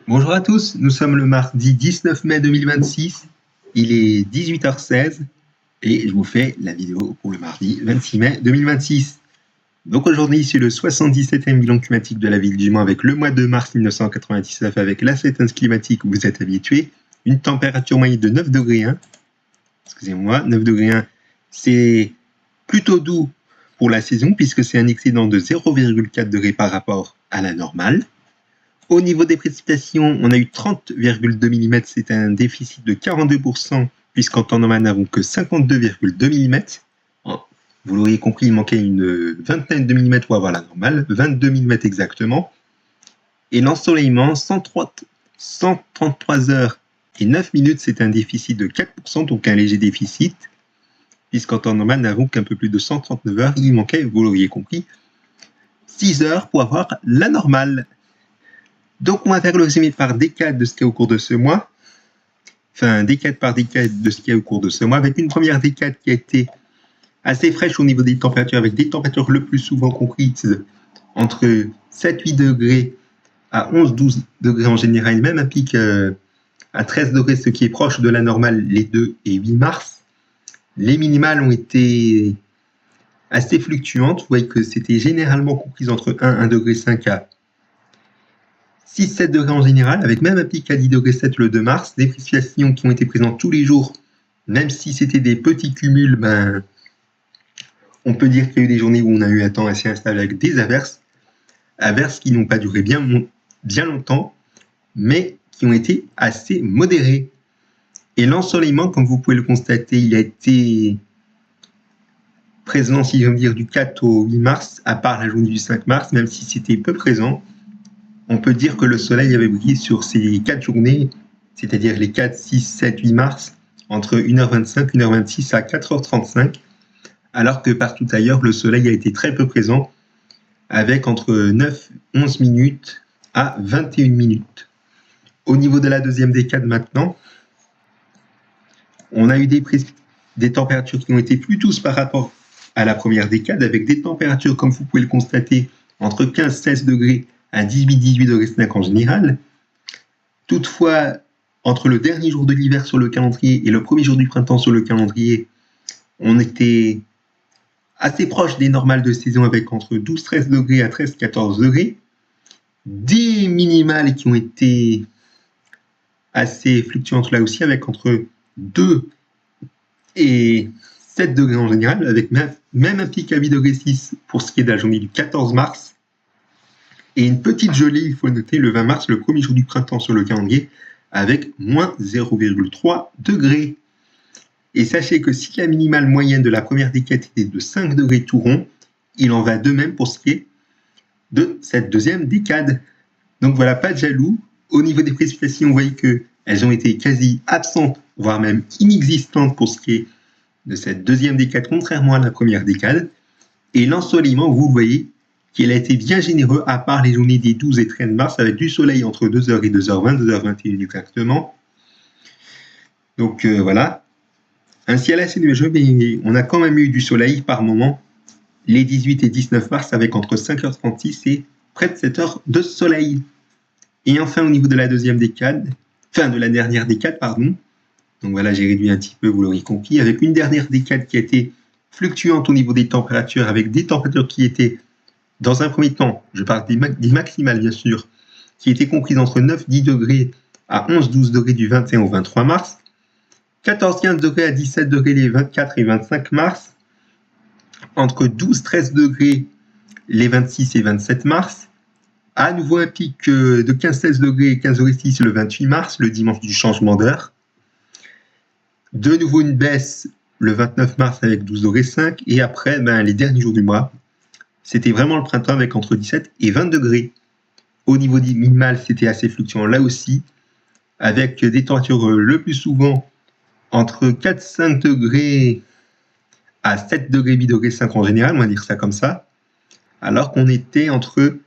Bonjour à tous, nous sommes le mardi 19 mai 2026, il est 18h16 et je vous fais la vidéo pour le mardi 26 mai 2026. Donc aujourd'hui, c'est le 77e bilan climatique de la ville du Mans avec le mois de mars 1999 avec la séquence climatique où vous êtes habitués, une température moyenne de 9 degrés 1. Excusez-moi, 9 degrés 1, c'est plutôt doux pour la saison puisque c'est un excédent de 0,4 degrés par rapport à la normale. Au niveau des précipitations, on a eu 30,2 mm, c'est un déficit de 42%, puisqu'en temps normal, nous n'avons que 52,2 mm. Vous l'auriez compris, il manquait une vingtaine de millimètres pour avoir la normale, 22 mm exactement. Et l'ensoleillement, 133 heures et 9 minutes, c'est un déficit de 4%, donc un léger déficit, puisqu'en temps normal, nous n'avons qu'un peu plus de 139 heures. Il manquait, vous l'auriez compris, 6 heures pour avoir la normale. Donc, on va faire le résumé par décade de ce qu'il y a au cours de ce mois. Enfin, décade par décade de ce qu'il y a au cours de ce mois, avec une première décade qui a été assez fraîche au niveau des températures, avec des températures le plus souvent comprises entre 7-8 degrés à 11-12 degrés en général, même un pic à 13 degrés, ce qui est proche de la normale les 2 et 8 mars. Les minimales ont été assez fluctuantes. Vous voyez que c'était généralement compris entre 1,5 degré à 6-7 degrés en général, avec même un pic à 10,7 degrés le 2 mars, des précipitations qui ont été présentes tous les jours, même si c'était des petits cumuls, on peut dire qu'il y a eu des journées où on a eu un temps assez instable avec des averses qui n'ont pas duré bien longtemps, mais qui ont été assez modérées. Et l'ensoleillement, comme vous pouvez le constater, il a été présent, si je veux dire, du 4 au 8 mars, à part la journée du 5 mars, même si c'était peu présent. On peut dire que le soleil avait brillé sur ces 4 journées, c'est-à-dire les 4, 6, 7, 8 mars, entre 1h25, 1h26 à 4h35, alors que partout ailleurs, le soleil a été très peu présent, avec entre 9, 11 minutes à 21 minutes. Au niveau de la deuxième décade maintenant, on a eu des températures qui ont été plus douces par rapport à la première décade, avec des températures, comme vous pouvez le constater, entre 15-16 degrés à 18-18 degrés en général. Toutefois, entre le dernier jour de l'hiver sur le calendrier et le premier jour du printemps sur le calendrier, on était assez proche des normales de saison avec entre 12-13 degrés à 13-14 degrés. Des minimales qui ont été assez fluctuantes là aussi avec entre 2 et 7 degrés en général, avec même un pic à 8,6 degrés pour ce qui est de la journée du 14 mars. Et une petite gelée, il faut noter, le 20 mars, le premier jour du printemps sur le calendrier, avec moins 0,3 degrés. Et sachez que si la minimale moyenne de la première décade était de 5 degrés tout rond, il en va de même pour ce qui est de cette deuxième décade. Donc voilà, pas de jaloux. Au niveau des précipitations, vous voyez qu'elles ont été quasi absentes, voire même inexistantes pour ce qui est de cette deuxième décade, contrairement à la première décade. Et l'ensoleillement, vous le voyez, qu'il a été bien généreux, à part les journées des 12 et 13 mars, avec du soleil entre 2h et 2h20, 2h21 exactement. Donc voilà. Un ciel assez nuageux, mais on a quand même eu du soleil par moment, les 18 et 19 mars, avec entre 5h36 et près de 7h de soleil. Et enfin, au niveau de la deuxième décade, de la dernière décade, pardon. Donc voilà, j'ai réduit un petit peu, vous l'aurez compris, avec une dernière décade qui a été fluctuante au niveau des températures, avec des températures qui étaient, dans un premier temps, je parle des maximales bien sûr, qui étaient comprises entre 9-10 degrés à 11-12 degrés du 21 au 23 mars, 14-15 degrés à 17 degrés les 24 et 25 mars, entre 12-13 degrés les 26 et 27 mars, à nouveau un pic de 15-16 degrés et 15 degrés 6 le 28 mars, le dimanche du changement d'heure, de nouveau une baisse le 29 mars avec 12 degrés 5, et après, les derniers jours du mois, c'était vraiment le printemps avec entre 17 et 20 degrés. Au niveau des minimales, c'était assez fluctuant là aussi, avec des températures le plus souvent entre 4-5 degrés à 7 degrés, 8 degrés 5 en général, on va dire ça comme ça, alors qu'on était entre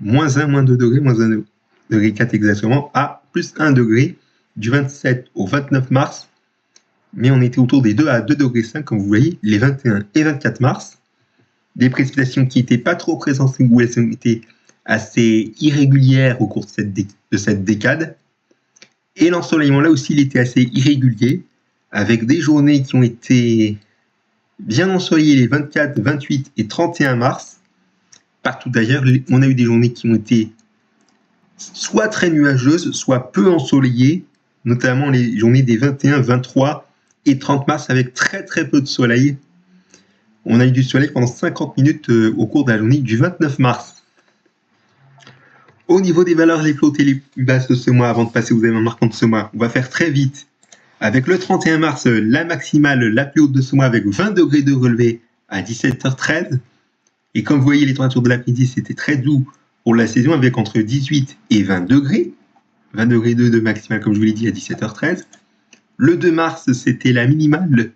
moins 1, moins 2 degrés, moins 1 degré 4 exactement, à plus 1 degré du 27 au 29 mars, mais on était autour des 2 à 2 degrés 5, comme vous voyez, les 21 et 24 mars. Des précipitations qui n'étaient pas trop présentes où elles ont été assez irrégulière au cours de cette décade. Et l'ensoleillement, là aussi, il était assez irrégulier, avec des journées qui ont été bien ensoleillées les 24, 28 et 31 mars. Partout d'ailleurs, on a eu des journées qui ont été soit très nuageuses, soit peu ensoleillées, notamment les journées des 21, 23 et 30 mars avec très très peu de soleil. On a eu du soleil pendant 50 minutes au cours de la journée du 29 mars. Au niveau des valeurs les plus hautes et les plus basses de ce mois, avant de passer aux événements marquants de ce mois, on va faire très vite. Avec le 31 mars, la maximale la plus haute de ce mois avec 20 degrés de relevé à 17h13. Et comme vous voyez, les températures de l'après-midi, c'était très doux pour la saison avec entre 18 et 20 degrés. 20 degrés de maximale, comme je vous l'ai dit, à 17h13. Le 2 mars, c'était la minimale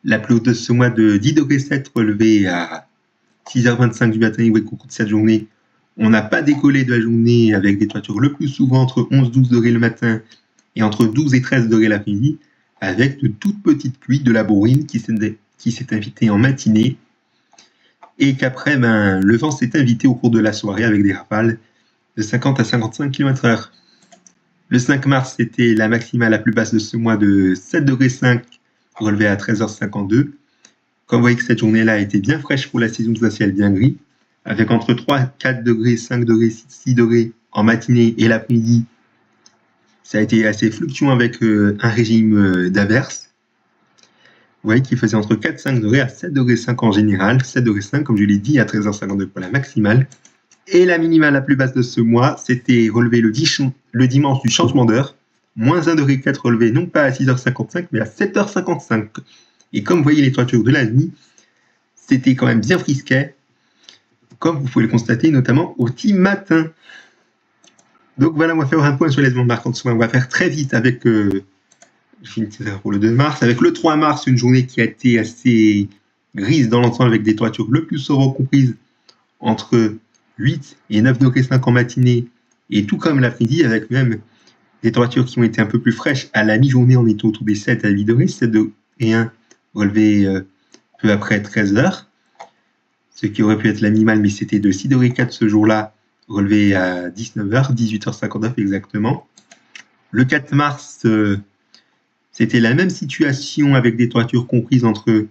la plus haute de ce mois de 10 degrés 7 relevée à 6h25 du matin. Et au cours de cette journée, on n'a pas décollé de la journée avec des températures le plus souvent entre 11-12 degrés le matin et entre 12 et 13 degrés l'après-midi, avec de toutes petites pluies, de la bourrine qui s'est invitée en matinée, et qu'après, le vent s'est invité au cours de la soirée avec des rafales de 50 à 55 km/h. Le 5 mars, c'était la maximale la plus basse de ce mois de 7 degrés 5, relevée à 13h52. Comme vous voyez que cette journée-là a été bien fraîche pour la saison sous un ciel bien gris, avec entre 3, 4 degrés, 5 degrés, 6 degrés en matinée et l'après-midi. Ça a été assez fluctuant avec un régime d'averses. Vous voyez qu'il faisait entre 4-5 degrés à 7 degrés 5 en général. 7 degrés 5, comme je l'ai dit, à 13h52 pour la maximale. Et la minimale la plus basse de ce mois, c'était relevé le dimanche du changement d'heure. Moins 1 degré 4 relevé, non pas à 6h55, mais à 7h55. Et comme vous voyez les températures de la nuit, c'était quand même bien frisquet, comme vous pouvez le constater, notamment au petit matin. Donc voilà, on va faire un point sur les événements marquants de ce mois. On va faire très vite avec, je finis pour le 2 mars, avec le 3 mars, une journée qui a été assez grise dans l'ensemble avec des températures le plus souvent comprises entre 8 et 9 degrés 5 en matinée, et tout comme l'après-midi, avec même des températures qui ont été un peu plus fraîches à la mi-journée, on était autour des 7 à 8 degrés, 7 degrés 1 relevé peu après 13 heures, ce qui aurait pu être la minimale, mais c'était de 6 degrés 4 ce jour-là, relevé à 19h, 18h59 exactement. Le 4 mars, c'était la même situation avec des températures comprises entre,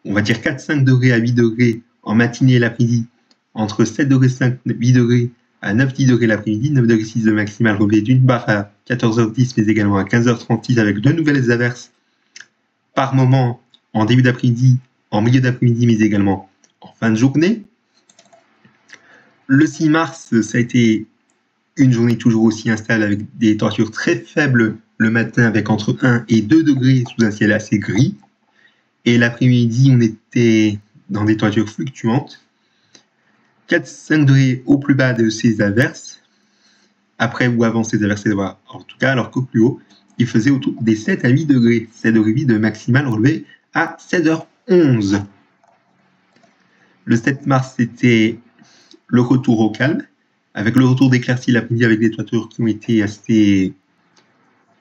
on va dire, 4-5 degrés à 8 degrés en matinée et l'après-midi, entre 7 degrés 5, 8 degrés à 9-10 degrés l'après-midi, 9 degrés 6 de maximale relevé d'une barre à 14h10, mais également à 15h36 avec de nouvelles averses par moment en début d'après-midi, en milieu d'après-midi, mais également en fin de journée. Le 6 mars, ça a été une journée toujours aussi instable avec des températures très faibles le matin avec entre 1 et 2 degrés sous un ciel assez gris. Et l'après-midi, on était dans des températures fluctuantes. 4-5 degrés au plus bas de ces averses. Après ou avant ces averses, en tout cas, alors qu'au plus haut, il faisait autour des 7 à 8 degrés. 7 degrés 8 de maximale relevé à 16h11. Le 7 mars, c'était le retour au calme, avec le retour d'éclaircies l'après-midi avec des températures qui ont été assez,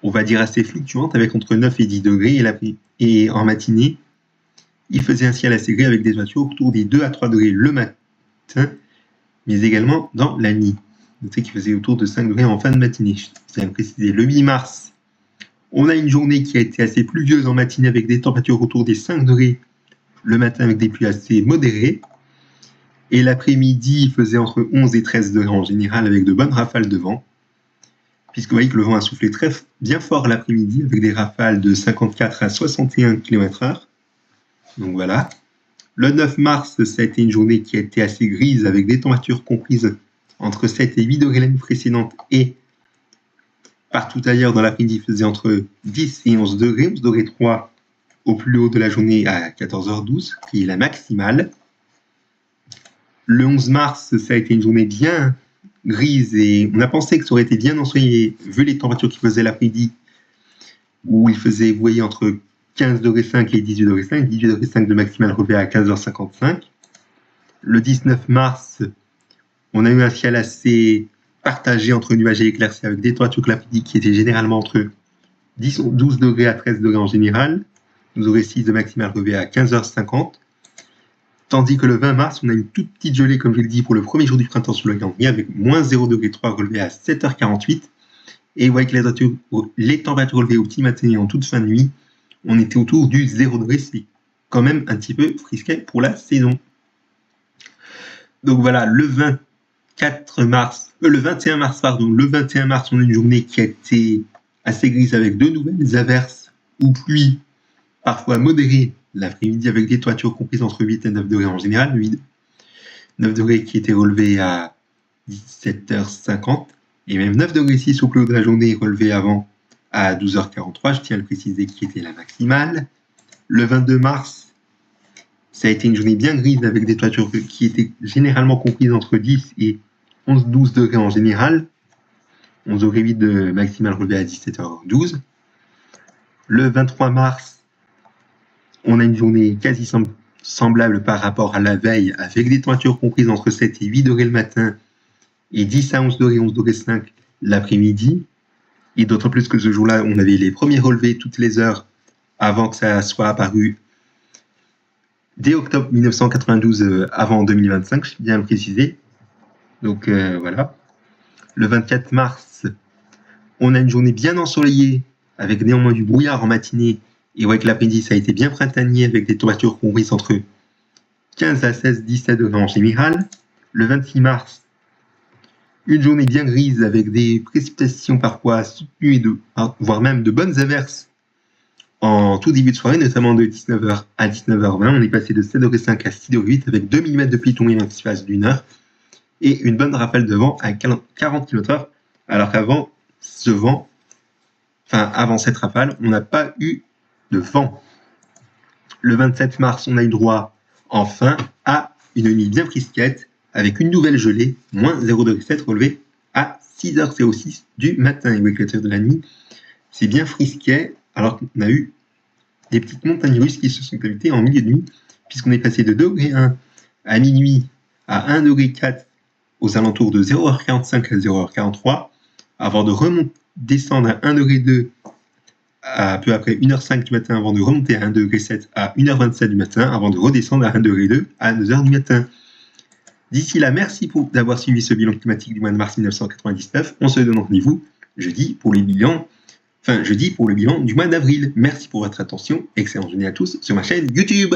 on va dire, assez fluctuantes, avec entre 9 et 10 degrés, et en matinée, il faisait un ciel assez gris avec des températures autour des 2 à 3 degrés le matin, mais également dans la nuit. Notez qu'il faisait autour de 5 degrés en fin de matinée. Je tiens à préciser, le 8 mars, on a une journée qui a été assez pluvieuse en matinée avec des températures autour des 5 degrés le matin avec des pluies assez modérées. Et l'après-midi, il faisait entre 11 et 13 degrés en général avec de bonnes rafales de vent. Puisque vous voyez que le vent a soufflé très bien fort l'après-midi avec des rafales de 54 à 61 km/h. Donc voilà. Le 9 mars, ça a été une journée qui a été assez grise avec des températures comprises entre 7 et 8 degrés l'année précédente, et partout ailleurs dans l'après-midi, il faisait entre 10 et 11 degrés, 11 degrés 3 au plus haut de la journée à 14h12, qui est la maximale. Le 11 mars, ça a été une journée bien grise et on a pensé que ça aurait été bien ensoleillé vu les températures qu'il faisait l'après-midi, où il faisait, vous voyez, entre 15 degrés 5 et 18 degrés 5, 18 degrés 5 de maximale relevé à 15h55. Le 19 mars, on a eu un ciel assez partagé entre nuages et éclaircies avec des températures l'après-midi qui étaient généralement entre 12 degrés à 13 degrés en général. 12 degrés 6 de maximale relevé à 15h50. Tandis que le 20 mars, on a une toute petite gelée, comme je l'ai dit, pour le premier jour du printemps sur le calendrier, avec moins 0,3 relevé à 7h48. Et vous voyez que les températures relevées au petit matin et en toute fin de nuit, on était autour du 0 degré. C'est quand même un petit peu frisquet pour la saison. Donc voilà, le 21 mars, on a une journée qui a été assez grise avec de nouvelles averses ou pluies, parfois modérées, l'après-midi avec des températures comprises entre 8 et 9 degrés en général. 9 degrés qui étaient relevés à 17h50 et même 9 degrés 6 au plus haut de la journée relevé avant à 12h43, je tiens à le préciser, qui était la maximale. Le 22 mars, ça a été une journée bien grise avec des températures qui étaient généralement comprises entre 10 et 11-12 degrés en général. 11 degrés 8 de maximale relevé à 17h12. Le 23 mars, on a une journée quasi semblable par rapport à la veille, avec des températures comprises entre 7 et 8 degrés le matin et 10 à 11 degrés, 11 degrés 5 l'après-midi. Et d'autant plus que ce jour-là, on avait les premiers relevés toutes les heures avant que ça soit apparu dès octobre 1992, avant 2025, je viens de le préciser. Donc voilà. Le 24 mars, on a une journée bien ensoleillée, avec néanmoins du brouillard en matinée. Et ouais, que l'après-midi, ça a été bien printanier, avec des températures comprises entre 15 à 16, 17 degrés en général. Le 26 mars, une journée bien grise, avec des précipitations parfois soutenues, voire même de bonnes averses en tout début de soirée, notamment de 19h à 19h20. On est passé de 7,5 à 6,8 avec 2 mm de pluie tombée dans l'espace d'une heure et une bonne rafale de vent à 40 km/h, alors qu'avant avant cette rafale, on n'a pas eu de vent. Le 27 mars, on a eu droit enfin à une nuit bien frisquette avec une nouvelle gelée, moins 0,7 relevé à 6h06 du matin. Et avec l'éclaireur de la nuit, c'est bien frisquet, alors qu'on a eu des petites montagnes russes qui se sont habitées en milieu de nuit, puisqu'on est passé de 2,1 à minuit à 1,4 aux alentours de 0h45 à 0h43, avant de descendre à 1,2 à peu après 1h05 du matin, avant de remonter à 1,7 à 1h27 du matin, avant de redescendre à 1,2 à 2h du matin. D'ici là, merci d'avoir suivi ce bilan climatique du mois de mars 1999. On se donne rendez-vous jeudi pour le bilan du mois d'avril. Merci pour votre attention. Excellente journée à tous sur ma chaîne YouTube.